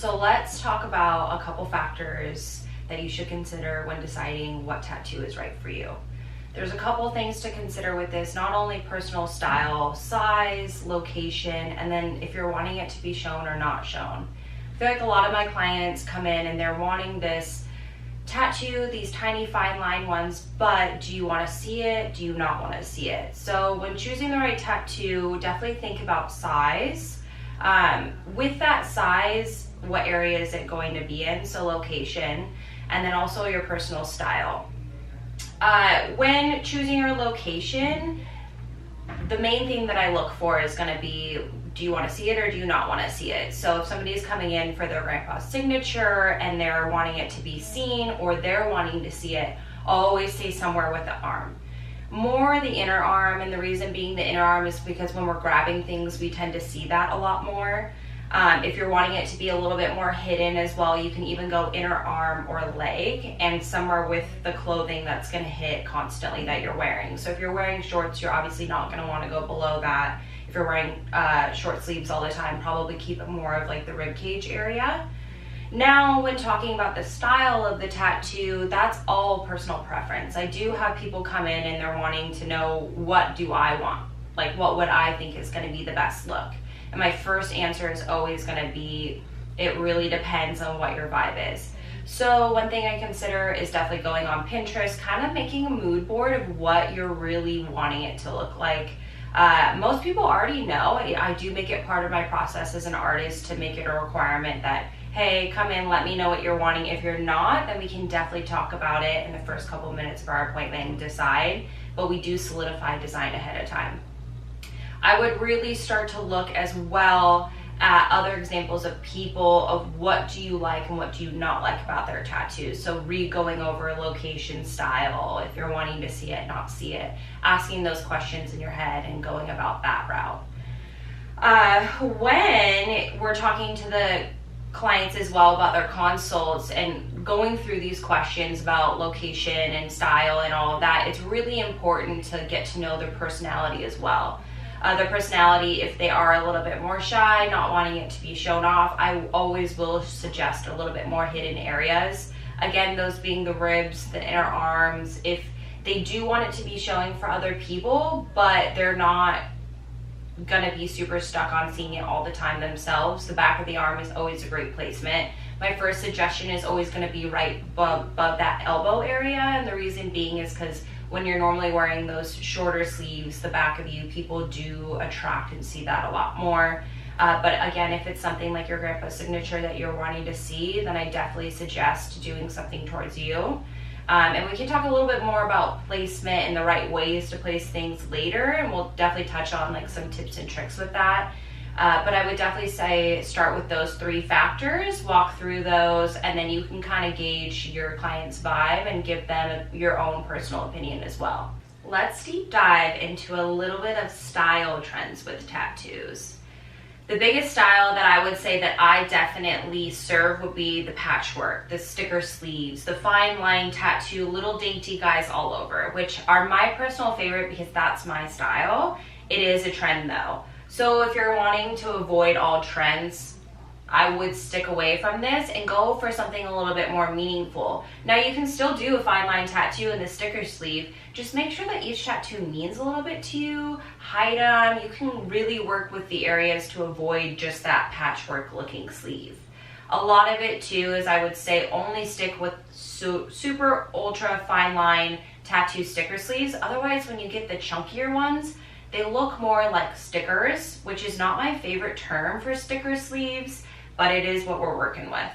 So let's talk about a couple factors that you should consider when deciding what tattoo is right for you. There's a couple things to consider with this, not only personal style, size, location, and then if you're wanting it to be shown or not shown. I feel like a lot of my clients come in and they're wanting this tattoo, these tiny fine line ones, but do you want to see it? Do you not want to see it? So when choosing the right tattoo, definitely think about size. With that size, what area is it going to be in? So location, and then also your personal style. When choosing your location, the main thing that I look for is going to be, do you want to see it or do you not want to see it? So if somebody is coming in for their grandpa's signature and they're wanting it to be seen or they're wanting to see it, I'll always say somewhere with the arm. More the inner arm, and the reason being the inner arm is because when we're grabbing things, we tend to see that a lot more. If you're wanting it to be a little bit more hidden as well, you can even go inner arm or leg and somewhere with the clothing that's going to hit constantly that you're wearing. So if you're wearing shorts, you're obviously not going to want to go below that. If you're wearing short sleeves all the time, probably keep it more of like the rib cage area. Now, when talking about the style of the tattoo, that's all personal preference. I do have people come in and they're wanting to know, what do I want? Like, what would I think is going to be the best look? And my first answer is always going to be, it really depends on what your vibe is. So one thing I consider is definitely going on Pinterest, kind of making a mood board of what you're really wanting it to look like. Most people already know. I do make it part of my process as an artist to make it a requirement that, hey, come in, let me know what you're wanting. If you're not, then we can definitely talk about it in the first couple of minutes of our appointment and decide, but we do solidify design ahead of time. I would really start to look as well at other examples of people, of what do you like and what do you not like about their tattoos. So going over location, style, if you're wanting to see it, not see it, asking those questions in your head and going about that route. When we're talking to the clients as well about their consults and going through these questions about location and style and all of that, it's really important to get to know their personality as well. Their personality, if they are a little bit more shy, not wanting it to be shown off, I always will suggest a little bit more hidden areas. Again, those being the ribs, the inner arms. If they do want it to be showing for other people, but they're not gonna be super stuck on seeing it all the time themselves, the back of the arm is always a great placement. My first suggestion is always gonna be right above that elbow area, and the reason being is because when you're normally wearing those shorter sleeves, the back of you, people do attract and see that a lot more. But again, if it's something like your grandpa's signature that you're wanting to see, then I definitely suggest doing something towards you. And we can talk a little bit more about placement and the right ways to place things later, and we'll definitely touch on like some tips and tricks with that. But I would definitely say start with those 3 factors, walk through those, and then you can kind of gauge your client's vibe and give them your own personal opinion as well. Let's deep dive into a little bit of style trends with tattoos. The biggest style that I would say that I definitely serve would be the patchwork, the sticker sleeves, the fine line tattoo, little dainty guys all over, which are my personal favorite because that's my style. It is a trend though. So if you're wanting to avoid all trends, I would stick away from this and go for something a little bit more meaningful. Now you can still do a fine line tattoo in the sticker sleeve. Just make sure that each tattoo means a little bit to you. Hide them. You can really work with the areas to avoid just that patchwork looking sleeve. A lot of it too is, I would say, only stick with super ultra fine line tattoo sticker sleeves. Otherwise, when you get the chunkier ones, they look more like stickers, which is not my favorite term for sticker sleeves, but it is what we're working with.